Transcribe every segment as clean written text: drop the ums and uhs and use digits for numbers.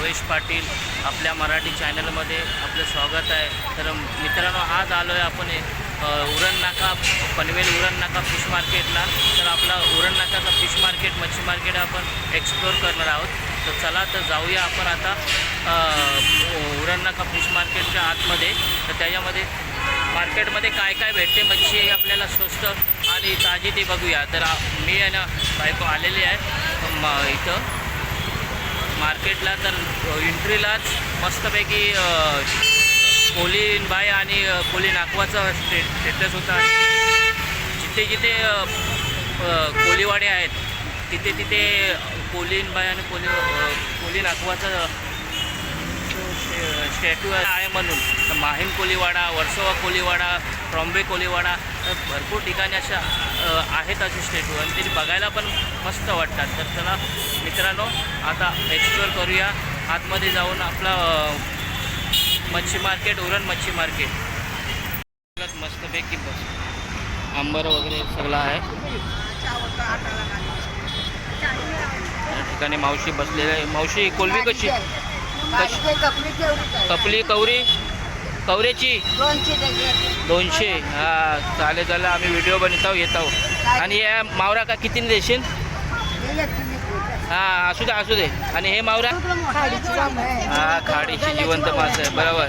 योगेश पाटील आपल्या मराठी चॅनलमध्ये आपलं स्वागत आहे. तर मित्रांनो, आज आलो आहे आपण उरण नाका पनवेल उरण नाका फिश मार्केटला. तर आपला उरण नाकाचा फिश मार्केट मच्छी मार्केट आपण एक्सप्लोर करणार आहोत. तर चला तर जाऊया आपण आता उरण नाका फिश मार्केटच्या आतमध्ये. तर त्याच्यामध्ये मार्केटमध्ये काय काय भेटते मच्छी आपल्याला स्वस्त आणि ताजी ते बघूया. तर मी आहे ना बायको आलेली आहे इथं मार्केटला. तर एंट्रीलाच मस्तपैकी कोलीन बाय आणि कोली नाकवाचा स्टेटस होता. जिथे जिथे कोलीवाडे आहेत तिथे तिथे कोलीन बाय आणि कोली नाकवाचा स्टॅच्यू आहे म्हणून. तर माहीम कोलीवाडा, वर्सोवा कोलीवाडा, ट्रॉम्बे कोलीवाडा, भरपूर ठिकाणी अशा आहेत असे स्टॅच्यू आणि ते बघायला पण मस्त वाटतात. तर चला मित्रांनो, आता एक्सप्लोर करूया. आतमध्ये जाऊन आपला मच्छी मार्केट, उरण मच्छी मार्केट मस्तपैकी बस आंबर वगैरे सगळं आहे. या ठिकाणी मावशी बसलेली आहे. मावशी, कोलबी कशी? कपली कवरी कवरेची 200. हां, चालेल चालेल, आम्ही व्हिडिओ बनवतो येत आहोत. आणि या मावरा का कितीने देशील? हां, असू दे असू दे. आणि हे मावरा? हां, खाडीची जिवंत मास आहे, बरोबर.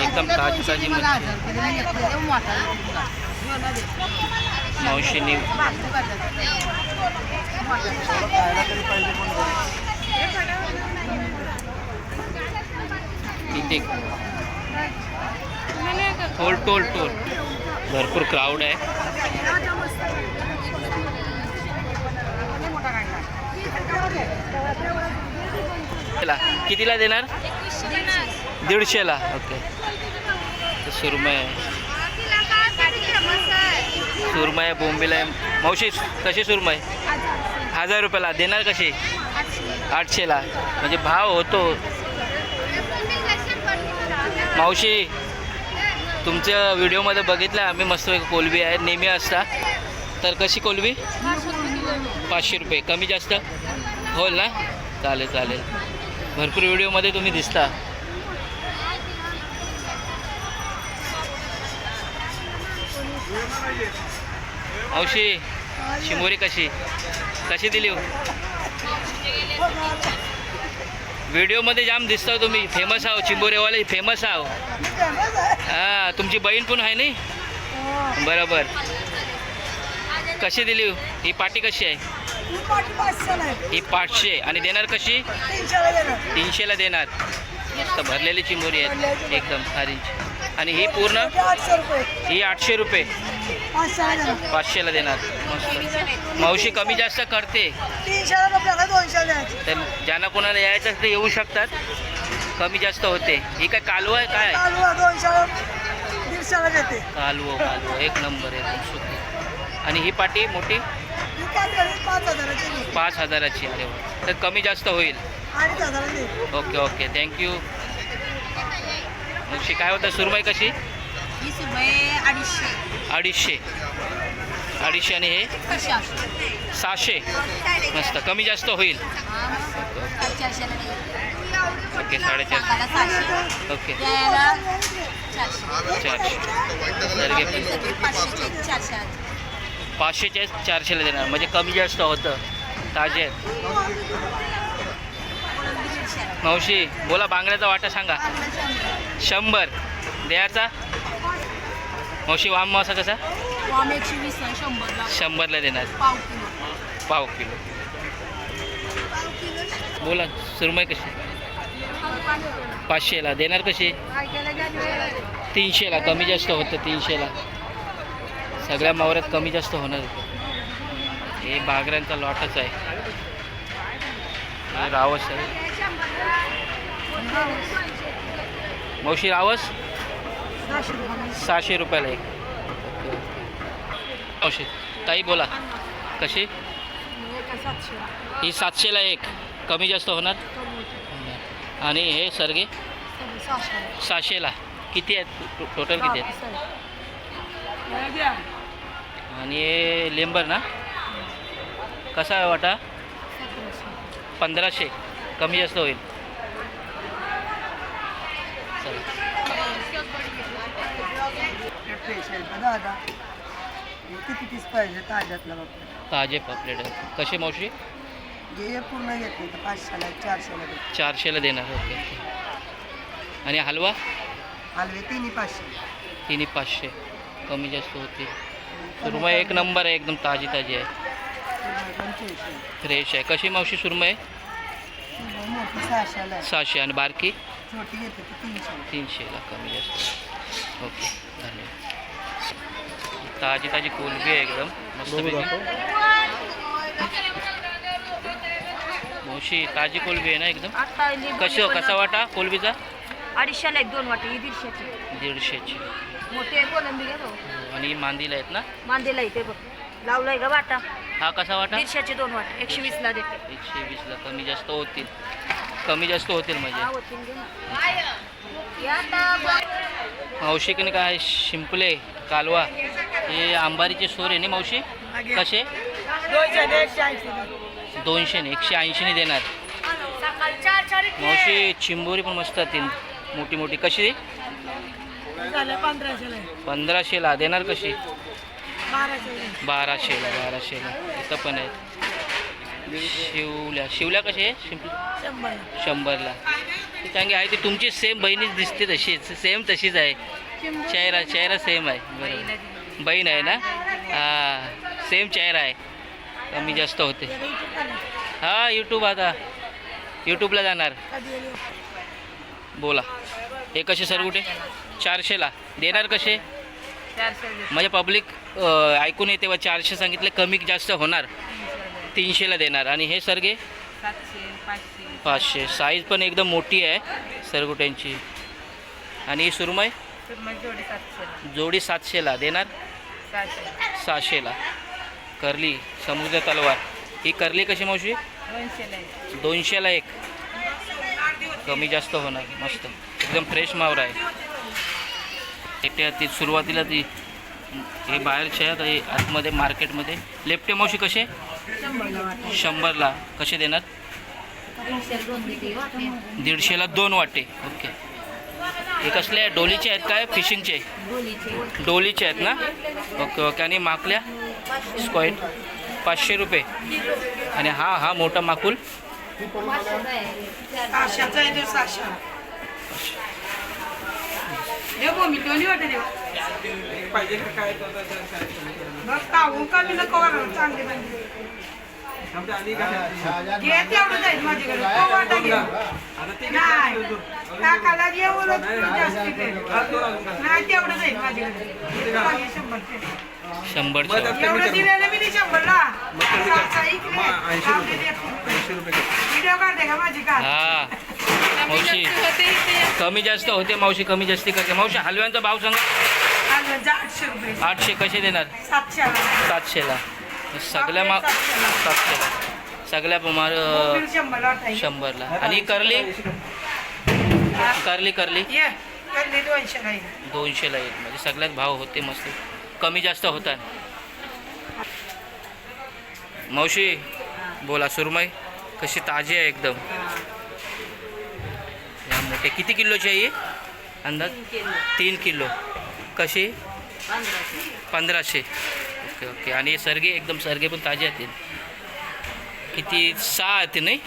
एकदम ताजी ताजी मच्छी मावशीने. इथे टोल टोल टोल भरपूर क्राऊड आहे. कितीला देणार? 150ला. ओके. सुरमई सुरमई बोंबीला आहे. मावशी, कशी सुरमई? 1000 रुपयाला. देणार कशी? 800ला. म्हणजे भाव होतो. मावशी, तुमच्या व्हिडिओमध्ये बघितलं आम्ही, मस्त कोलबी आहे नेहमी असता. तर कशी कोलबी? 500 रुपये. कमी जास्त होईल ना? चालेल चालेल. भरपूर व्हिडिओमध्ये तुम्ही दिसता. मावशी, शिमोरी कशी कशी दिली? व्हिडिओमध्ये जाम दिसता तुम्ही. फेमस आहो, चिंबोरेवाले फेमस आहो. हां, तुमची बहीण पण आहे नाही? बरोबर. कशी दिली ही पाटी? कशी आहे ही? 500. आणि देणार कशी? 300ला देणार. मस्त भरलेली चिंबोरी आहे एकदम सारी. आणि ही पूर्ण? ही 800 रुपये. 500ला देणार. मस्त. मावशी कमी जास्त करते. तर ज्यांना कोणाला यायचं ते येऊ शकतात. कमी जास्त होते. ही काय कालव आहे? काय कालवो? कालवो एक नंबर आहे, सुकी. आणि ही पाटी मोठी? 5000ची. अरे वा. तर कमी जास्त होईल. Okay okay, thank you. मावशी, काय होतं? सुरमई कशी? 250. 250. आणि हे 600. मस्त. कमी जास्त होईल. ओके, 450. ओके, 400. 500चे 400ला देणार. म्हणजे कमी जास्त होतं. ताजे आहेत. मावशी बोला, बांगड्याचा वाटा सांगा. 100 द्यायचा. मावशी, वाम मासा कसा? 100ला देणार. पाव किलो. बोला, सुरमई कशी? 500ला. देणार कशी? 300ला. कमी जास्त होतं 300ला. सगळ्या मावऱ्यात कमी जास्त होणार. हे बागऱ्यांचा लॉटच आहे. रावस आहे. मावशी, रावस 600 रुपयाला एक. मावशी, ताई बोला, कशी? ही 700ला एक. कमी जास्त होणार. आणि हे सरगे 600ला. किती आहेत टोटल? किती आहेत? आणि हे लेंबर ना? कसा आहे वाटा? 1500 कमी जास्त होईल. चला फ्रेश आहे बघा आता. किती पीस पाहिजे ताज्यातला बाबा? ताजे पापलेट आहे. कसे मावशी? हे पूर्ण येत नाही तर 500ला 400ला देतो. 400ला देणार. ओके. आणि हलवा? हलवे तिन्ही 500. तिन्ही 500 कमी जास्त होते. सुरमई एक नंबर आहे, एकदम ताजी ताजी आहे, फ्रेश आहे. कशी मावशी सुरमई? मोठी 600ला आहे. 600 आणि बारकी छोटी येते ती 300ला कमी जास्त. ओके धन्यवाद. ताजी ताजी कोलबी आहे एकदम मस्त. मावशी ताजी कोलबी आहे ना एकदम? कसा वाटा कोलबीचा? 250ला 1-2 वाटे. ही 150ची 150ची. मोठे कोलंबी घ्या तो. आणि मांदीला आहेत ना? मांदेला इथे बघ लावलाय का वाटा. हा कसा वाटा? 150चे 2 वाटे 120ला देते. 120ला कमी जास्त होतील. कमी जास्त होतील म्हणजे. हा होतील घे ना. या आता मावशीकडे काय शिंपले कालवा हे आंबारीचे सोर आहे ना मावशी? कसे? 200 ने 180 देणार. मावशी चिंबोरी पण मस्त आहेत मोठी मोठी. कशी? 1500ला देणार. कशी? 1200ला इथं पण आहेत. शिवल्या कशी आहे? शिंपले 100ला. ती चांगली आहे. ती तुमची सेम बहिणीच दिसते, तशीच सेम तशीच आहे. चेहरा सेम आहे. बरोबर बहीण आहे ना? हां सेम चेहरा आहे. कमी जास्त होते. हां आता यूट्यूबला जाणार. बोला. हे कसे सर कुठे? 400ला देणार. कसे? 400 म्हणजे पब्लिक ऐकून येते व 400 सांगितले, कमी जास्त होणार. 300ला देणार. आणि हे सरगे 500. साईज पण एकदम मोठी आहे सरगुट्यांची. आणि ही सुरमई जोडी 700ला देणार. 600ला. करली समुद्र तलवार ही करली कशी मावशी? 200ला 1. कमी जास्त होणार. मस्त एकदम फ्रेश मावरा आहे. ती सुरुवातीला ती हे बाहेरच्या आहेत, हे आतमध्ये मार्केटमध्ये. लेफ्टे मावशी कसे? 100ला. कसे देणार? 150ला 2 वाटे. ओके. हे कसले आहे? डोलीचे आहेत काय? फिशिंगचे? डोलीचे आहेत ना? ओके. आणि माकल्या स्क्वाईट 500 रुपये. आणि हा मोठा माकुल 500चा आहे तो 600. बघ काहून कमी नको वाढवू, चांगले पाहिजे. घे तेवढं जाईल माझ्याकडे. तो वाटा घे. नाही काकाला घे उलट जास्ती दे. नाही तेवढं जाईल माझ्याकडे. 100च्या. एवढं दिलेलं मी 100ला. व्हिडिओ काढते का माझी का? हा मावशी कमी जास्त होते. मावशी कमी जास्ती करते. मावशी हलव्यांचा भाव सांगा. 800 रुपये. 800 कसे देणार? 700ला. सगळ्या 700ला. सगळ्या 100ला. आणि करली 200ला येईल. म्हणजे सगळ्यात भाव होते मस्त. कमी जास्त होतात. मावशी बोला. सुरमई कशी? ताजी आहे एकदम. या मोठे किती किलोची आहे? अंदाज 3 किलो. कशी? 1500. ओके. आणि सरगे एकदम सरगे पण ताजे आहेत. किती? 6 आहेत नाही?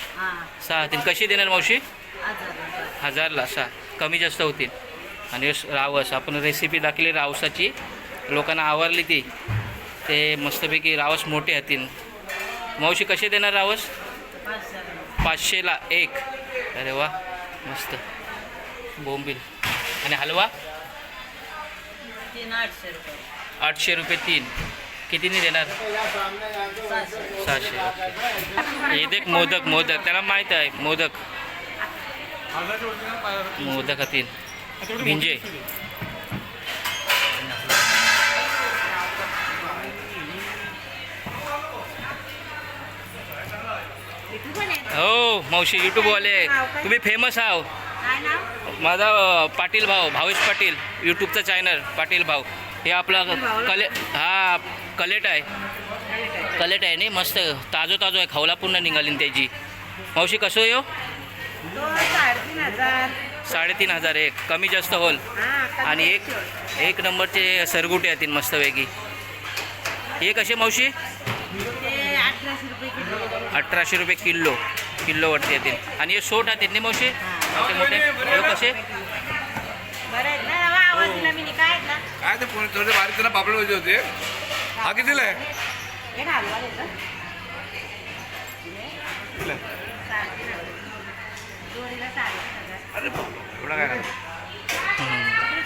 6 आहेत. कशी देणार मावशी? 1000ला 6. कमी जास्त होतील. आणि रावस आपण रेसिपी दाखवली रावसाची, लोकांना आवडली ती. ते मस्तपैकी रावस मोठे आहेत. मावशी कसे देणार रावस? 500ला 1. अरे वा मस्त. बोंबील. आणि हलवा 800 रुपये 3. कितीने देणार? 600. हे देख मोदक त्याला माहीत आहे. मोदक 3 भिंजे. हो मावशी यूट्यूबवाले तुम्ही फेमस आहो. माझा पाटील भाऊ भावेश पाटील यूट्यूबचा चॅनल पाटील भाऊ. हे आपला कलेट आहे नाही? मस्त ताजो आहे. खावला पूर्ण निघाली त्याची. मावशी कसं येऊ तो 3,500. 3,500 एक कमी जास्त होल. हा, आणि एक नंबरचे सरगुटे येतील मस्तपैकी. हे कसे मावशी? ते 1800 रुपये किलो. 1800 रुपये किलोवरती येतील. आणि हे सोट आहेत ना मावशी मोठे मोठे हे कसे? बरं आहेत ना बाबा, आवाज दिला मी काय आहेत ना काय ते थोडे बारीक त्यांना पापड पाहिजे होते. हा कितीला आहे? हे हलवा देतं. कितीला आहे? जोडीला 3,500. अरे बापरे, एवढा काय करा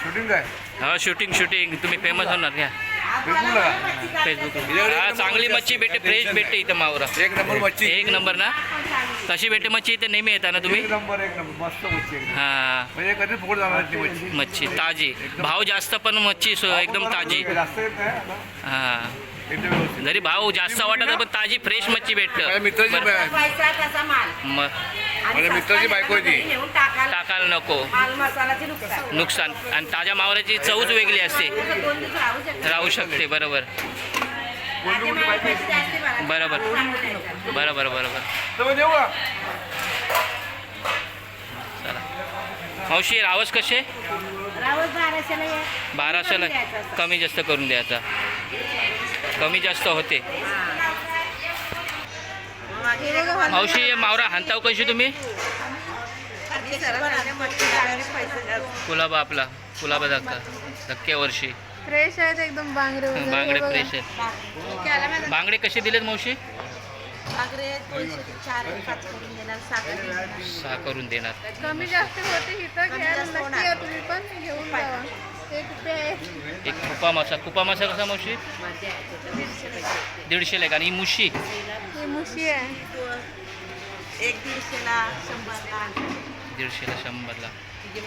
शूटिंग काय हा शूटिंग तुम्ही फेमस होणार घ्या फेसबुकला का? फेसबुक. हा चांगली मच्छी भेटते, फ्रेश भेटते इथं मावरा. एक नंबर मच्छी. एक नंबर ना. कशी भेटते मच्छी इथे नेहमी येता ना तुम्ही? एक नंबर मस्त मच्छी एकदम. हां म्हणजे कधी फुकट जाणार नाही मच्छी. मच्छी ताजी, भाव जास्त पण मच्छी एकदम ताजी. जास्त येत नाही आता. हां एकदम व्यवस्थित. जरी भाव जास्त वाटत पण ताजी फ्रेश मच्छी माझ्या भेटतं. मित्राची बरं. पैसा तसा माल. मग आणि माझ्या मित्राची बायको आहे ती. नेऊन टाकायला टाकायला नको माल मसालाचे नुकसान. नुकसान. आणि ताज्या मावऱ्याची चवच वेगळी असते, 2 दिवस राहू शकते. राहू शकते. बरोबर माझ्या मालकाची जास्त मला. बरोबर. सांगू बरोबर. तर मग देऊ का? चला मावशी रावस कसे? रावस 1200ला आहे. 1200ला कमी जास्त करून द्यायचा. कमी जास्त होते. मावशी हे मावरा हाणताव कशी तुम्ही? कुलाबा धक्क्या वर्षी फ्रेश आहेत एकदम बांगडे वगैरे. बांगडे बघा. फ्रेश आहेत. बांगडे कसे दिलेत मावशी? 4-5 करून देणार, 6 करून देणार. कमी जास्त होते इथं घ्यायला नक्की या तुम्ही पण घेऊन जावा. ते कुठे आहे? एक कुपा मासा कसा मावशी? 150ला एक. आणि ही मुशी ही मुशी आहे. 1-150ला 100ला. 150ला 100ला.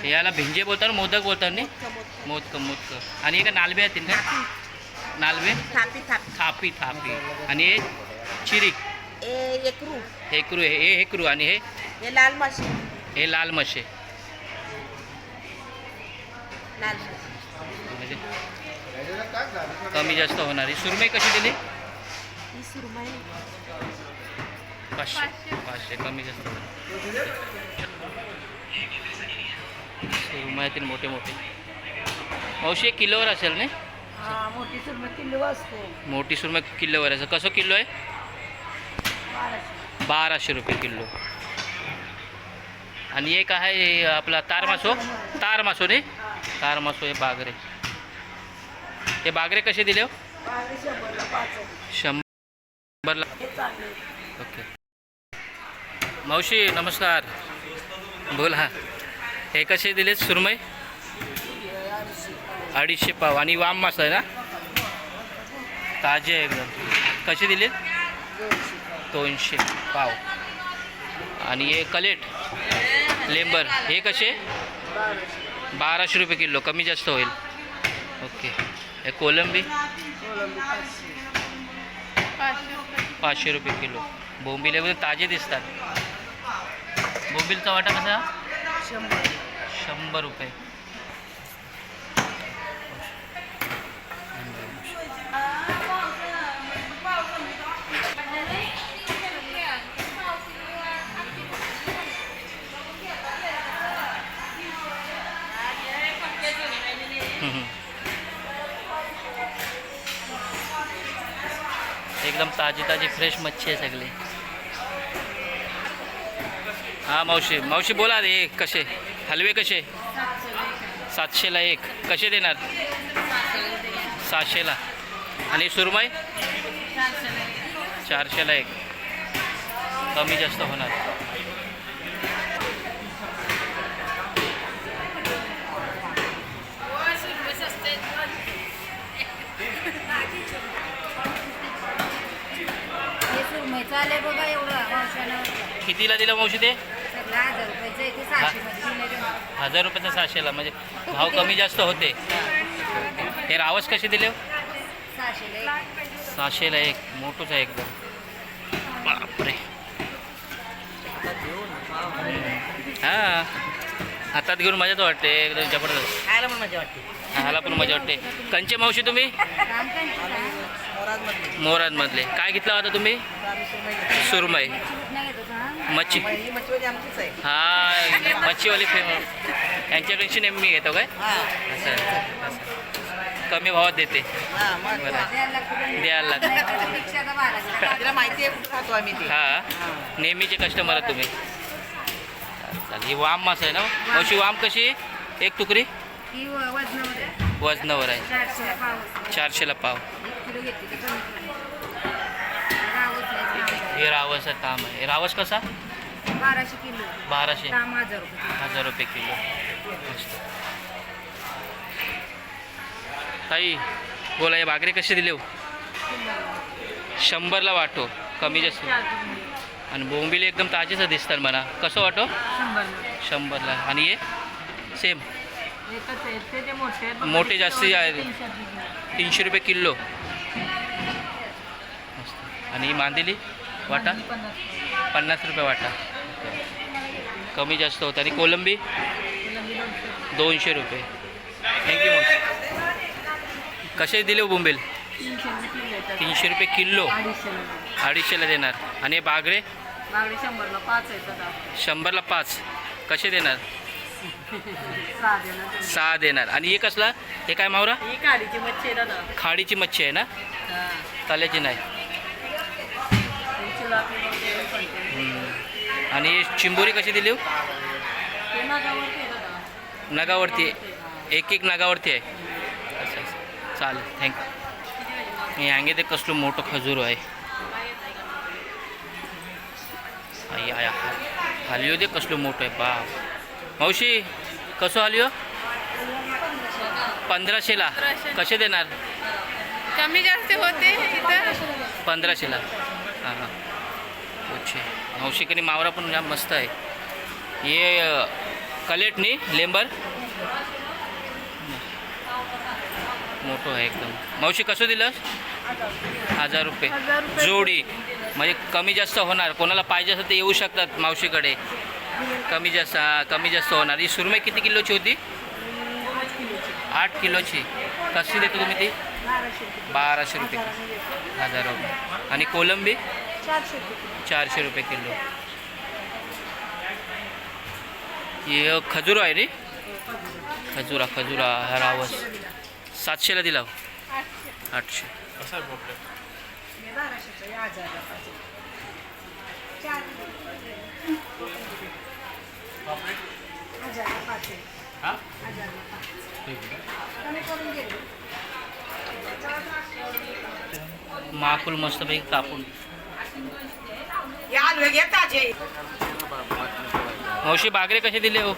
याला भिंजे बोलतात, मोदक बोलतात नाही? मोदक. आणि एका नालबे आहेत ना? नालबे थापी. आणि हे चिरीक एकरू. हेकरू. आणि हे लाल माशी. हे लाल मशे. लाल म्हणजे कमी जास्त होणार. ही सुरमई कशी दिली? ही सुरमई 500 कमी जास्त होणार. सुरमईतील मोठे मावशी 1 किलोवर असेल नाही? मोठी सुरमई किलो असतो. मोठी सुरमई किलोवर असेल. कसं किलो आहे? 1200 रुपये किलो. आणि एक आहे आपला तार मासो नाही? तार मासो हे बागरे. हे बागरे कसे दिले हो? 100ला. ओके मावशी नमस्कार. बोला. हे कसे दिले सुरमई? 250 पाव. आणि वाम मासा आहे ना? ताजे एकदम. कसे दिले? 200 पाव. आणि हे कलेट लेंबर हे कसे? 1200 रुपये किलो. कमी जास्त होईल. ओके. हे कोलंबी 500 रुपये किलो. बोंबिले वगैरे ताजे दिसतात. बोंबिलचा वाटा कसा? 100 रुपये. एकदम ताजी फ्रेश मच्छी आहे सगळी. हां मावशी बोला रे. कसे हलवे कसे? 700ला 1. कसे देणार? 600ला. आणि सुरमई 400ला 1. कमी जास्त होणार. चालेल बघा एवढं मावशानं. कितीला दिलं मावशी ते? 1000 रुपयाचं आहे ते 600 मध्ये. 1000 रुपयाचं 600ला. म्हणजे भाव कमी जास्त होते. हे रावस कसे दिले? 600ला 1. मोठंच आहे एकदम. बापरे. हां हातात घेऊन मजाच वाटते एकदम जबरदस्त. खायला पण मजा वाटते. खायला पण मजा वाटते. कंचे मावशी तुम्ही? मोरादमधले. काय घेतला होता तुम्ही? सुरमई. मच्छी ही मच्छीवाली आमचीच आहे. हा मच्छीवाली फेमस यांच्याकडची नेहमी मी घेतो काय असं असं कमी भावात देते बरं द्यायला लागतं तिला माहिती आहे कुठं खातो आम्ही ते. हा नेहमीचे कस्टमर आहे तुम्ही चालेल ही वाम मासा आहे ना मावशी वाम कशी एक तुकडी ही वजनामध्ये वजनावर आहे 400 पाव 400ला पाव 1 किलो घेतली तर कमी रावस आहे हे रावस आहे ताम आहे रावस कसा 1200 किलो 1200 दाम 1000 रुपये 1000 रुपये किलो मस्त ताई बोला हे बागरे कसे दिले हो 100ला वाटो कमी जास्त आणि बोंबिले एकदम ताजेच दिसतात म्हणा कसं वाटो 100ला आणि हे सेम मोठे जास्ती आहे 300 रुपये किलो मस्त आणि ही मांदेली वाटा 50 रुपये वाटा कमी जास्त होतं आणि कोलंबी 200 रुपये थँक्यू मग कसे दिले हो बोंबेल 300 रुपये किलो 250ला देणार आणि हे बागरे 100ला 5 कसे देणार 6 देणार आणि हे कसला हे काय मावरा खाडीची मच्छी आहे दादा. खाडीची मच्छी आहे ना तल्याची नाही आणि हे चिंबोरी कशी दिली हो नगावरती एक एक नगावरती आहे असं असं चालेल थँक्यू हे हांगे ते कसलं मोठं खजूर आहे आई आया हालियो दे कसलं मोठं आहे बाप मावशी कसं हालियो 1500ला कसे देणार कमी जास्त होते इथं 1500ला हां हां ओके मावशीकडे मावरा पण जाम मस्त आहे हे कलेटनी लेंबर मोठं आहे एकदम मावशी कसं दिलं 1000 रुपये जोडी म्हणजे कमी जास्त होणार कोणाला पाहिजे असेल तर येऊ शकतात मावशीकडे कमी जास्त होणार ही सुरमई किती किलोची होती 8 किलोची कशी देतो तुम्ही ती 1200 रुपये 1000 रुपये आणि कोलंबी 400 रुपये किलो हे खजुरा आहे रे खजुरा हा रावस 700ला दिला 800 माकुल मस्तपैकी कापून हे आलू घे ताजे. मावशी बागरे कसे दिले हो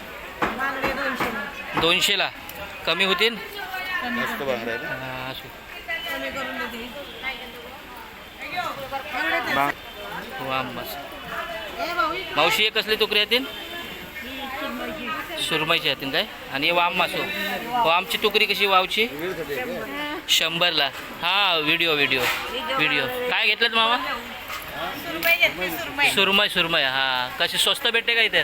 200ला कमी होतील हा, असू. वा मस्त मावशी हे कसले तुकडे येतील सुरमईची येतील काय आणि हे वाम मासो वामची तुकडी कशी वावची 100ला हा व्हिडिओ काय घेतलं मामा सुरमई हा कशी स्वस्त भेटते का इथे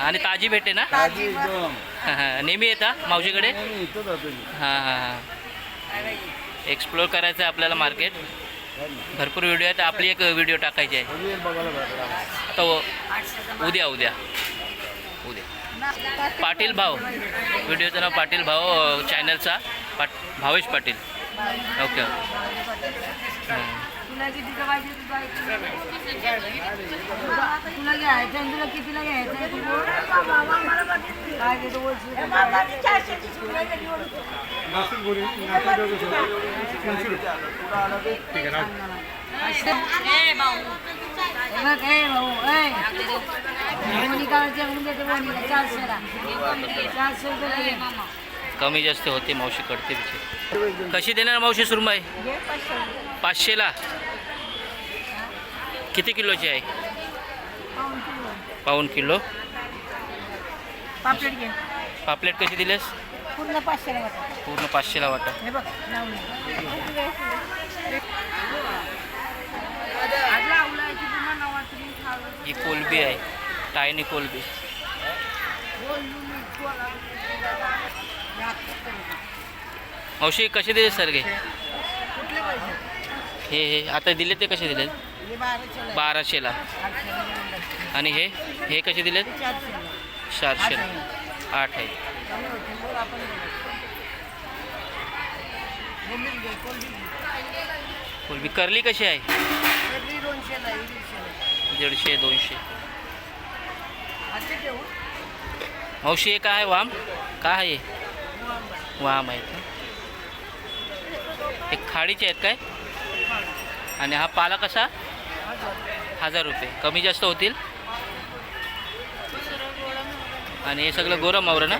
आणि ताजी भेटते ना हां नेहमी येता मावशीकडे हां हां एक्सप्लोर करायचं आहे आपल्याला मार्केट भरपूर व्हिडिओ आहेत आपली एक व्हिडिओ टाकायची आहे आता उद्या पाटील भाऊ व्हिडिओचं नाव पाटील भाऊ चॅनलचा भावेश पाटील ओके तुला कितीचं पाहिजे तुला घ्यायचं तुला कितीला घ्यायचं काय घेतो कमी जास्त होते मावशी कडते बिचे कशी देणार मावशी सुरमई 500ला किती किलोची आहे पाऊण किलो पापलेट घे. पापलेट कशी दिलेस पूर्ण 500ला वाटा. पूर्ण 500ला वाटा हे बघ लावून. ही कोलबी आहे टायनी कोलबी मावशी कसे दिले सर गे हे आता दिले ते कसे दिले 1200ला. आणि हे कसे दिलेत? 400ला. 8 आहे. कोलबी करली कशी आहे? 150 200. मावशी हे काय आहे? वाम काय आहे? वाम आहे का? एक खाडीचे आहेत काय? आणि हा पाला कसा? 1000 रुपये. कमी जास्त होतील. आणि हे सगळं गोरं मावरं ना?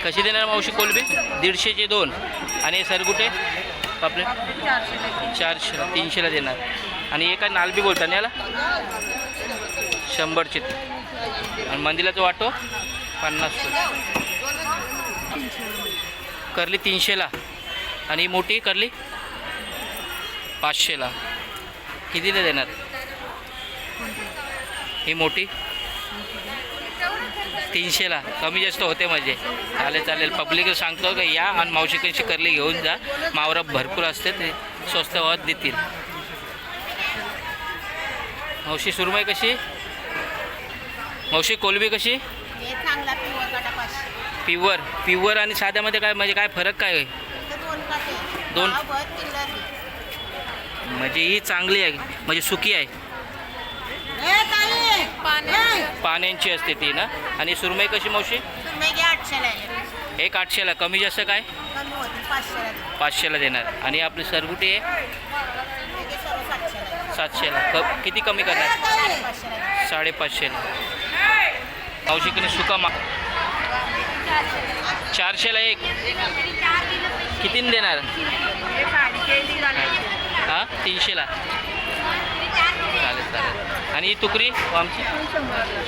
कशी देणार मावशी कोलबी? 150चे 2. आणि हे सरगुटे आपले 400 300ला देणार. आणि हे काय नालबी बोलतात ना याला? 100चे. आणि मंदिराचं वाटो 50 रुपये. करली 300ला. आणि मोठी करली 500ला. कितीला देणार ही मोठी? 300ला. कमी जास्त होते म्हणजे. चालेल. पब्लिकला सांगतो का या आणि मावशीकडची करली घेऊन जा. मावरा भरपूर असते, ते स्वस्त भावात देतील. मावशी सुरमई कशी? मावशी कोलबी कशी? प्युअर आणि साध्यामध्ये काय म्हणजे काय फरक काय आहे? 2 म्हणजे ही चांगली आहे म्हणजे सुकी आहे. पाण्याची असते ती ना. आणि सुरमई कशी मावशी? 800ला. कमी जास्त काय? 500ला देणार. आणि आपली सरगुटी आहे 700ला. किती कमी करणार? 550ला. मावशीकडे सुका 400ला एक. कितीने देणार? हां 300ला. चालेल. आणि ही तुकरी आमची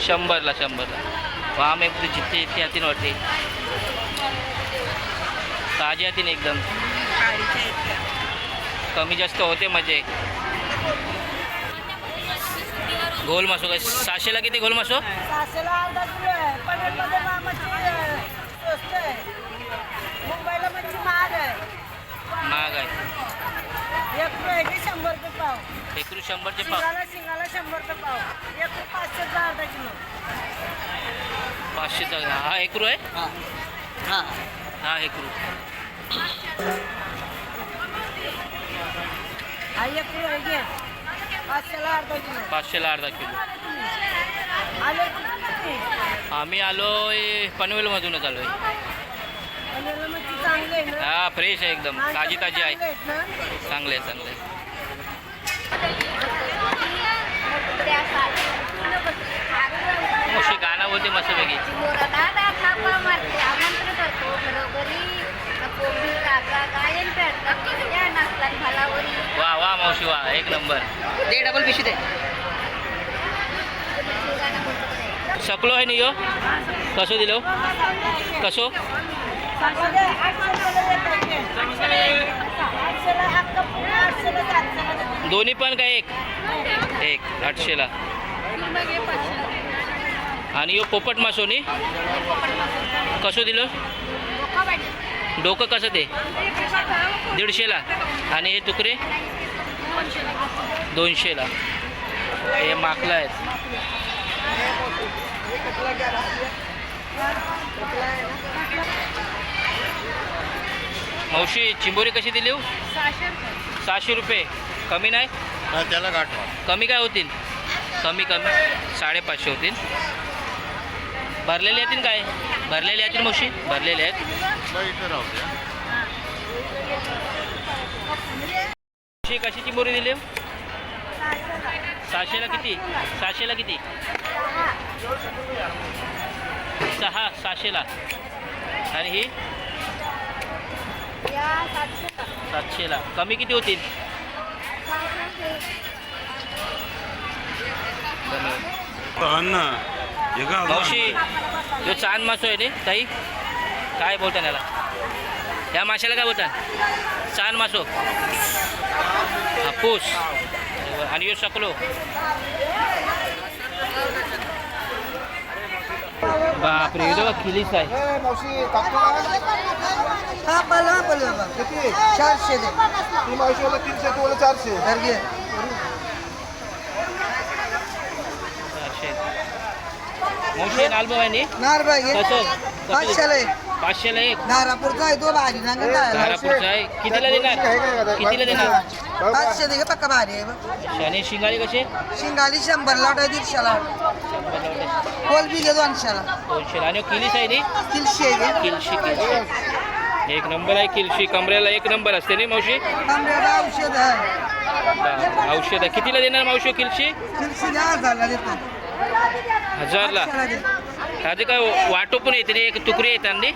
100ला. वाम एक जिथे इथे हातीन वाटते. ताजी हातीन एकदम. कमी जास्त होते म्हणजे. घोल मासो काय 600ला? किती घोल मासो? 600ला अर्धा किलो आहे. पनवेलमध्ये मामाची स्वस्त आहे. मुंबईला मच्छी महाग आहे. महाग आहे. 1 किलो आहे की 100 रुपये पाव. एकरू 100चे पाव. शिंगाला 100 रुपये पाव. 1 किलो 500चा अर्धा किलो. 500चा. हा एकरू आहे? हा एकरू. हा 1 किलो आहे घे. 500ला अर्धा किलो. 500ला अर्धा किलो. आले आम्ही आलोय पनवेलमधूनच आलोय. पनवेलला मच्छी चांगली आहे ना. हा फ्रेश आहे एकदम. ताजी आहे. चांगले आहेत ना. चांगले आहे. अशी गाणं बोलते मस्तपैकी. वा मावशी वा. एक नंबर. दे डबल पिशवी दे. सकलो आहे नाही हो? कसो दिलो? कसो? 800ला अख्खा पुन्हा 800ला 700ला. दोन्ही पण काय? एक 800ला. आणि यो पोपट मासोनी कसो दिलो? डोकं कसं ते? 150ला. आणि हे तुकडे 200ला. हे माकला आहेत. मावशी चिंबोरी कशी दिली हो? 600 रुपये. कमी नाही? त्याला गाठवा. कमी काय होतील? कमी 550 होतील. भरलेले येतील काय? भरलेले येतील मावशी? भरलेले आहेत. इथं राहू द्या. कशी चिंबोरी दिली? 600ला किती? 600ला किती? 600ला. आणि ही 700ला. कमी किती होतील? मावशी जो चांद मासो आहे रे ताई, काय बोलता याला? या माशाला काय बोलतात? चांद मासो. हापूस. आणि यो सकलो बापरे हे बघा किलीस आहे. हा पला किती 400 दे ती मावशीवाला 300 तू वाला 400 तर घे. 400. मावशी नालबो आहे नी नार बाई घे कसं 500ला आहे. 500ला एक. धारापूरचा आहे तो भारी ना धारापूरचा आहे. कितीला देणार? कितीला देणार? 500 दे घे पक्का भारी आहे बघ. आणि शिंगाळे कसे? शिंगाली 100 ला वाटा 150 ला वाटा. कोल बी घे 200 ला. 200 आणि किलीस आहे नी 300 घे. किलशी एक नंबर आहे किलशी. कमरेला एक नंबर असते नाही मावशी? तांबड्याला औषध आहे. औषध आहे. कितीला देणार मावशी किलशी? 300 झाला देतो. 1000ला. 500 दे. त्याचे काय वाटो पण येते रे एक तुकडे येतात नी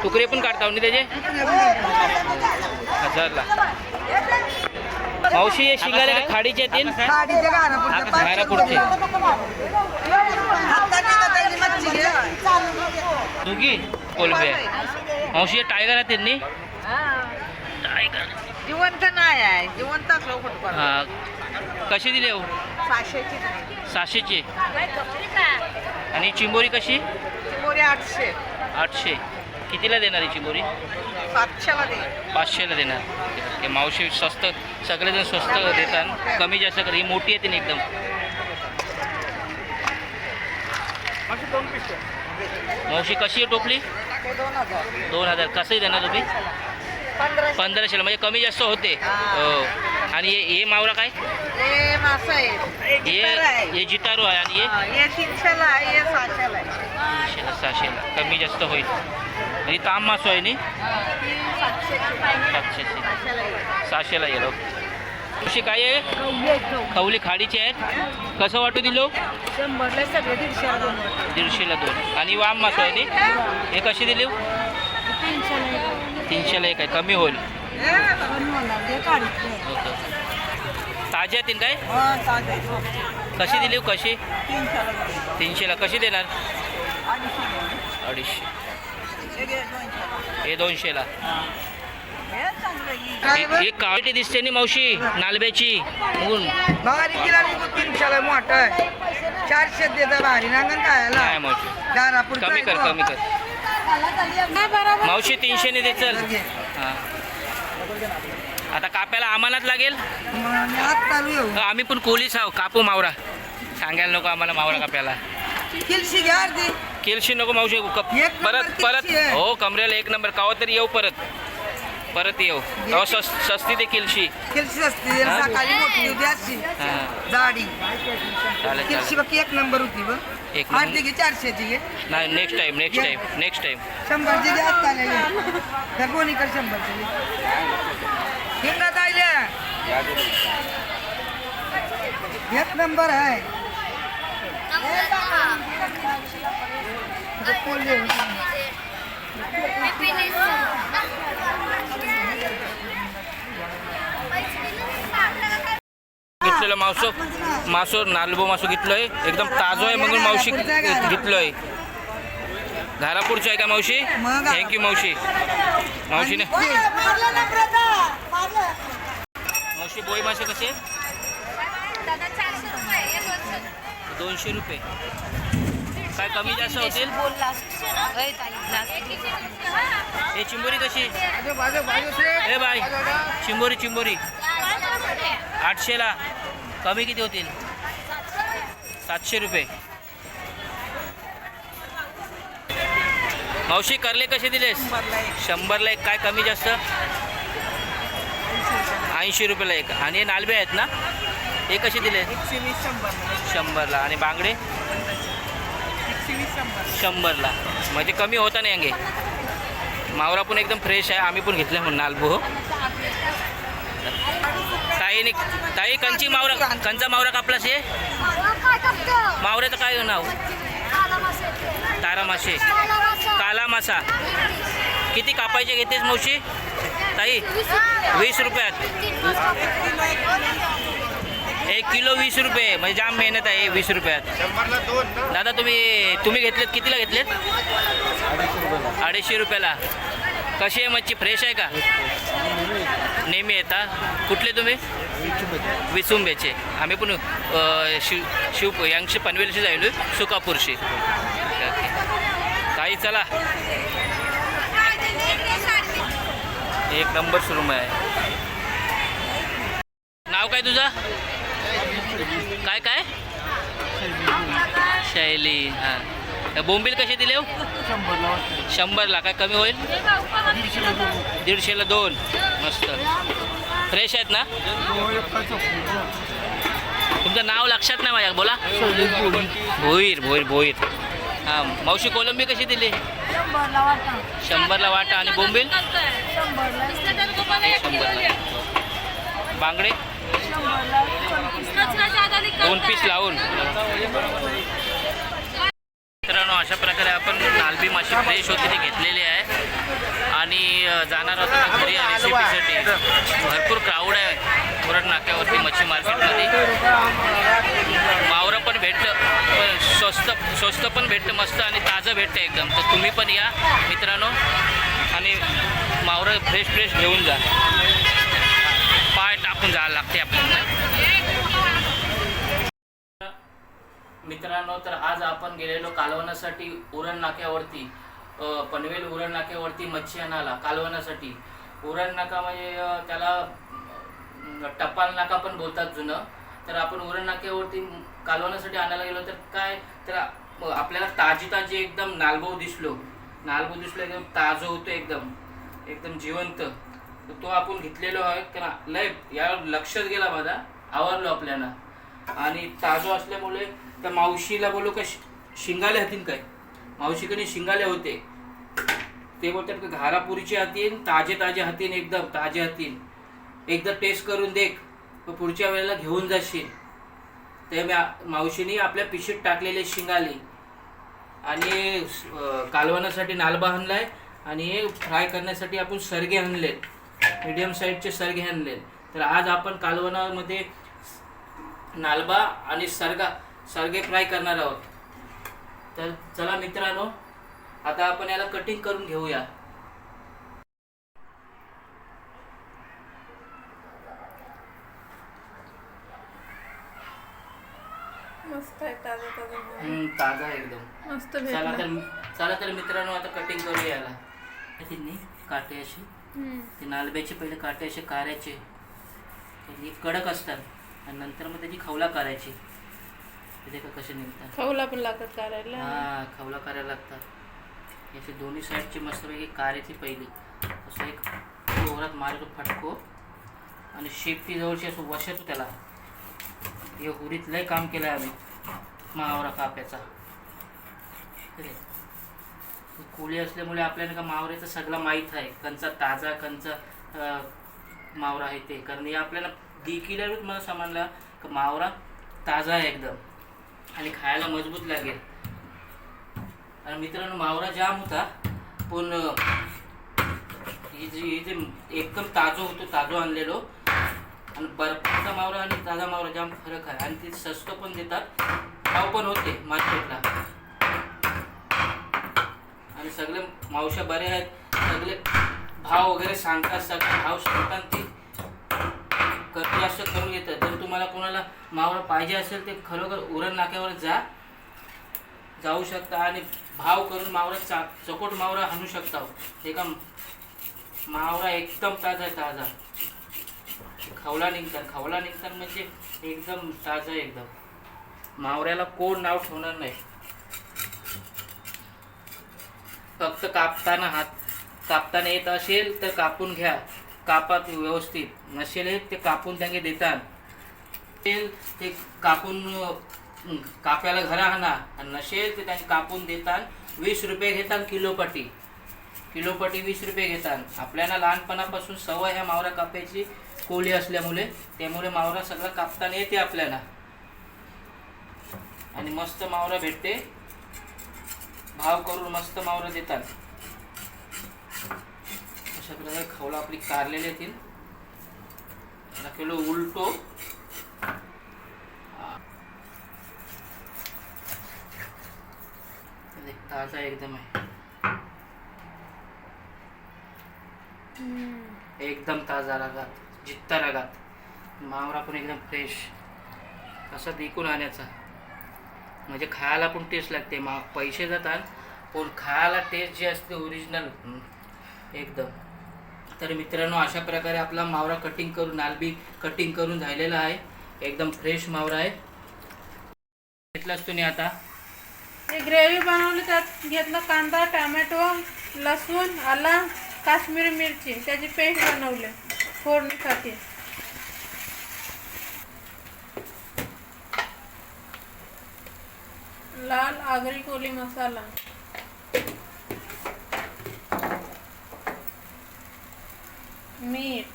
तुकडे पण काढता नी त्याचे 1000ला. मावशी हे शिंगारे खाडीचे येतील गाडीच्या घरापुरते 500 घरापुरते हाताने कातरली मच्छी घे. दुगी कोलबे मावशी हे टायगर आहेत नी टायगर. जिवंत नाही आहे जिवंत असलं कुठं हा कशी दिले हो? 500ची 600चे. आणि चिंबोरी कशी? मोरी 800 800. कितीला देणार ही चिंबोरी? 700ला दे. 500ला देणार. हे मावशी स्वस्त सगळेजण स्वस्त देतात कमी जास्त कर. ही मोठी येते ना एकदम. मावशी कशी आहे टोपली? 2000. कसंही देणार तुम्ही? 1500ला म्हणजे कमी जास्त होते. हो. आणि हे मावरा काय? हे मासं आहे हे जितारू आहे. आणि हे 300ला आहे हे 600ला आहे. 300ला 600ला कमी जास्त होईल. आणि ताम मासो आहे नी 700 600ला येलो. कशी काय आहे? खवली खाडीची आहेत. कसं वाटू दिलो? 100ला सगळे 150ला 2. आणि वाम मासो आहे नी हे कशी दिली? 300ला एक आहे. कमी होईल. ओके. ताज्या येतील काय? कशी दिली कशी? 300ला. कशी देणार? 250. हे 200ला. ही क्वालिटी दिसते नी मावशी नालब्याची. ऊन भारी किला 300ला मोठा आहे. 400 देता भारी नांगण काय खायला. मावशी दारापूरचा कमी कर कमी कर. मावशी 300ने दे चल. हां आता काप्याला आम्हालाच लागेल. हात चालू येऊ. आम्ही पण कोलीच आहो. कापू मावरा सांगायला नको आम्हाला मावरा काप्याला. किलशी घ्या अर्धी. केलशी नको मावशी एक नंबर परत परत केलशी आहे. हो कमरेला एक नंबर. कावा तरी येऊ परत येऊ. तेव्हा सस्ती ते केलशी. किलशी असते हा? सकाळी मोठी उद्या अशी हां जाडी. चालेल किलशी चालेल. बघ एक नंबर होती बघ. एक अर्धी घे 400ची घे. नाही नेक्स्ट टाईम 100ची घे आत चालेल. त्या कोणीकडे 100ची घे. हिंगात आल्या एक नंबर आहे. घेतलेलं मासो नालबो मासो घेतलोय एकदम ताजो आहे म्हणून मावशी घेतलोय. धारापूरची आहे का मावशी? मग. थँक्यू मावशी. मावशीने मावशी बोई मासे कसे? 200 रुपये. काय कमी जास्त होतील? हे चिंबोरी कशी? हे बाय चिंबोरी 800ला. कमी किती होतील? 700 रुपये. मावशी करले कसे दिलेस? 100ला एक. काय कमी जास्त? 80 रुपयाला एक. आणि हे नालबे आहेत ना हे कसे दिले? 100ला. आणि बांगडे 100ला. म्हणजे कमी होता नाही अंगे. मावरा पण एकदम फ्रेश आहे. आम्ही पण घेतलं म्हणून नालबो. ताई कंची मावरा कंचा मावरा कापलास हे? मावऱ्याचं काय नाव? तारा मासे काला मासा. किती कापायचे घेतेस मावशी? ताई 20 रुपयात 1 किलो 20 रुपये. म्हणजे जाम मेहनत आहे 20 रुपयात. 100ला 2 दादा तुम्ही घेतलेत कितीला घेतलेत? 250 रुपयाला. कशी आहे मच्छी? फ्रेश आहे का? नेहमी येतात. कुठले तुम्ही? विसुंबेचे. आम्ही पण शिव यांशी पनवेलशी जायलो सुकापूरशी. ओके. ताई चला, एक नंबर शोरूम आहे. नाव काय तुझं? काय काय? शैली. हां, बोंबील कसे दिले हो? 100ला. काय कमी होईल? 150ला 2. मस्त फ्रेश आहेत ना? तुमचं नाव लक्षात नाही माझ्या, बोला. भोईर भोईर भोईर. हां, मावशी कोलंबी कशी दिली? 100ला वाटा. आणि बोंबील 100ला. बांगडे 2 पीस लावून. मित्रांनो, अशा प्रकारे आपण नालबी मासे फ्रेश होते ते घेतलेले आहे आणि जाणार आहोत घरी रेसिपीसाठी. भरपूर क्राऊड आहे उरण नाक्यावरती मच्छी मार्केटमध्ये. मावरं पण भेटतं, पण स्वस्त पण भेटतं मस्त आणि ताजं भेटतं एकदम. तर तुम्ही पण या मित्रांनो आणि मावरं फ्रेश फ्रेश घेऊन जा. पाय टाकून जायला लागते आपल्याला. मित्रांनो, तर आज आपण गेलेलो कालवणासाठी उरण नाक्यावरती, पनवेल उरण नाक्यावरती मच्छी आणायला कालवणासाठी. उरण नाका म्हणजे त्याला टपाल नाका पण बोलतात जुनं. तर आपण उरण नाक्यावरती कालवणासाठी आणायला गेलो तर काय, तर आपल्याला ताजी ताजी एकदम नालभाऊ दिसलो एकदम ताजं होतं, एकदम जिवंत. तर तो आपण घेतलेलो आहे. कारण लय यावर लक्षात गेला माझा, आवडलो आपल्याला. आणि ताजं असल्यामुळे त्या मावशीला बोललो का शिंगाले हातीन काय, मावशीकडे शिंगाले होते. ते बोलतात की घारापुरीचे हातीन, ताजे हातीन, एकदम ताजे हातीन. एकदा टेस्ट करून देख, पुढच्या वेळेला घेऊन जाशील. ते मावशीने आपल्या पिशीत टाकलेले शिंगाले आणि कालवणासाठी नालबा आणलाय आणि फ्राय करण्यासाठी आपण सरगे आणले, मीडियम साईजचे सरगे आणले. तर आज आपण कालवणामध्ये नालबा आणि सरगे फ्राय करणार आहोत. तर चला मित्रांनो, आता आपण याला कटिंग करून घेऊया. मस्त आहे, ताजा ताजा. ताजा एकदम मस्त चला भेटलं. चला तर मित्रांनो, आता कटिंग करूया याला. तिने काटे असे, ते नालब्याचे पहिले काटे असे काढायचे, त्याची कडक असतात आणि नंतर मग त्याची खवला काढायची. तिथे का कसे निघतात, खाऊला पण लागतात काढायला. हां, खवला काढायला लागतात. याचे दोन्ही साईडची मस्तपैकी काढायची पहिली. असं एक जोरात मारतो फटको आणि शेपटी जवळची असं वशतो त्याला. हे हुरीत लय काम केलं आहे आम्ही मावरा काप्याचा. कोळी असल्यामुळे आपल्याला का मावऱ्याचं सगळं माहीत आहे, कंचा ताजा कंचा मावरा आहे ते. कारण हे आपल्याला दिकील्यावरच मला समजलं का मावरा ताजा आहे एकदम आणि खायला मजबूत लागेल. आणि मित्रांनो, मावरा जाम होता, पण हे जे एकदम ताजं होतं, ताजं आणलेलो. आणि बर्फाचा मावरा आणि ताजा मावरा जाम फरक आहे. आणि ते स्वस्त पण देतात, भाव पण होते मार्केटला. आणि सगळे मावशा बरे आहेत, सगळे भाव वगैरे सांगतात, सगळे भाव सांगतात. ते कमी जास्त करून घेतात. जर तुम्हाला कोणाला मावरा पाहिजे असेल ते खरोखर उरण नाक्यावर जाऊ शकता आणि भाव करून मावरा चकोट मावरा आणू शकता. ते का मावरा एकदम ताजा खवला निघतात म्हणजे एकदम ताजा. एकदम मावऱ्याला कोण नाव ठेवणार नाही. फक्त कापताना येत असेल तर कापून घ्या, कापात व्यवस्थित. नसेल ते कापून त्यांनी देतात. ते कापून काप्याला घरा आणा, आणि नसेल ते त्यांनी कापून देतात. 20 रुपये घेतात किलोपटी 20 रुपये घेतात. आपल्याला लहानपणापासून सवय ह्या मावरा कापायची कोळी असल्यामुळे, त्यामुळे मावरा सगळा कापताना येते आपल्याला आणि मस्त मावरा भेटते. भाव करून मस्त मावरा देतात. अशा प्रकारे खवला आपली कारलेली येतील. किलो उलटो ताजा एकदम आहे, एकदम ताजा रागात, जित्ता रागात. मावरा पण एकदम फ्रेश. असं देखून आणायचा म्हणजे खायला पण टेस्ट लागते. पैसे जातात पण खायला टेस्ट जी असते ओरिजिनल एकदम. तर मित्रांनो अशा प्रकारे आपला मावरा कटिंग करून नालबी कटिंग करून झालेला आहे. एकदम फ्रेश मावरा आहे. घेतलाच तुम्ही आता हे ग्रेव्ही बनवली, त्यात घेतलं कांदा, टोमॅटो, लसूण, आला, काश्मीरी मिरची, त्याची पेस्ट बनवली फोडणीसाठी. लाल आगरी कोली मसाला, मीठ,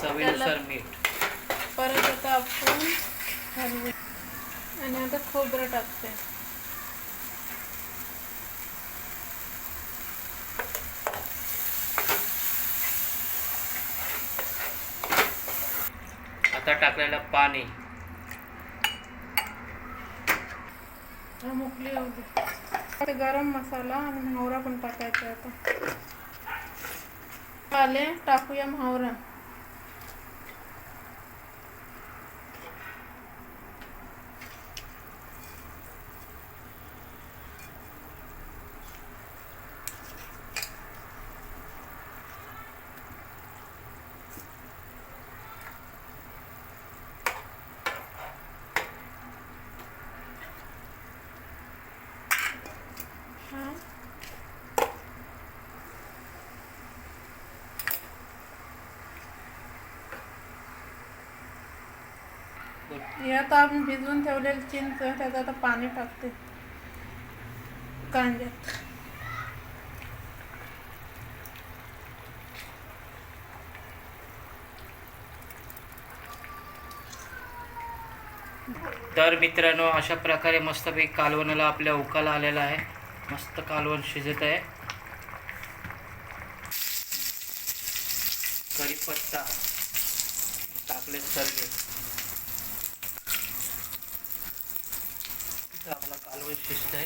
चवीनुसार मीठ. परत आता आपण हलवू आणि आता खोबरं टाकते. आता टाकलेलं पाणी. मुकली होती. गरम मसाला आणि म्हावरा पण टाकायचा आता. आले टाकूया म्हावरा. यात आपण भिजवून ठेवलेलं चिंच, त्यात आता पाणी टाकते कांद्यात. तर मित्रांनो अशा प्रकारे मस्तपैकी कालवणाला आपल्या उकाला आलेला आहे. मस्त कालवण शिजत आहे. कढीपत्ता टाकले सर्व. आपला कालवण शिजत आहे.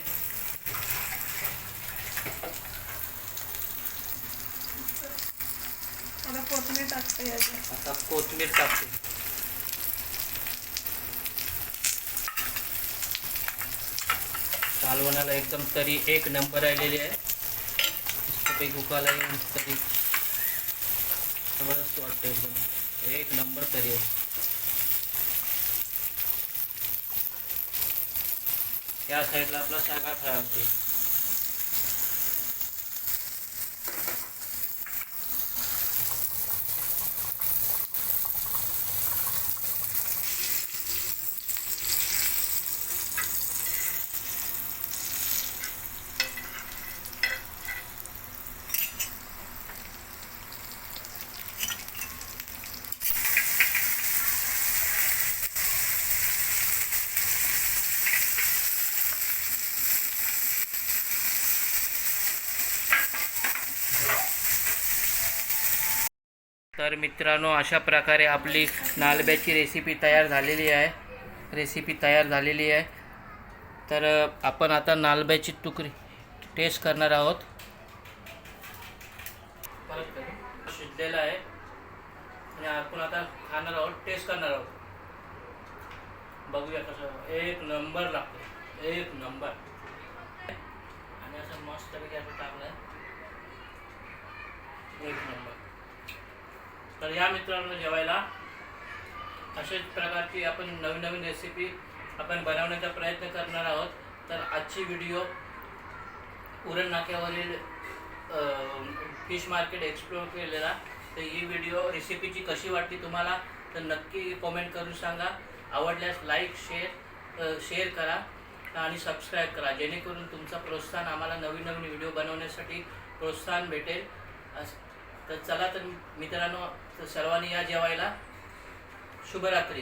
आता कोथिंबीर टाकते याच्यात. आता कोथिंबीर टाकते. कालवणाला एकदम तरी एक नंबर राहिलेली आहे. मस्तपैकी उकाला येऊन तरी जबरदस्त वाटतं. एकदम एक नंबर तरी आहे. या साईडला आपला सगळा फ्राय होते. तर मित्रांनो अशा प्रकारे आपली नालब्याची रेसिपी तयार झालेली आहे. तर आपण आता नालब्याची तुकडी टेस्ट करणार आहोत. परत शिजलेला आहे आणि आपण आता खाणार आहोत, टेस्ट करणार आहोत. बघूया कसं. एक नंबर लागतो, एक नंबर. आणि असं मस्तपैकी असं टाकलं, एक नंबर. तर या मित्रांनो जेवायला अशाच प्रकारची आपण नवीन नवीन रेसिपी आपण बनवण्याचा प्रयत्न करणार आहोत. तर आजची व्हिडिओ उरण नाक्यावरील फिश मार्केट एक्सप्लोर केलेला. तर ही व्हिडिओ रेसिपीची कशी वाटली तुम्हाला तर नक्की कमेंट करून सांगा. आवडल्यास लाईक शेअर करा आणि सबस्क्राईब करा, जेणेकरून तुमचा प्रोत्साहन आम्हाला नवीन नवीन व्हिडिओ बनवण्यासाठी प्रोत्साहन भेटेल. तर चला तर मित्रांनो सर्वांनी या जेवायला. शुभरात्री.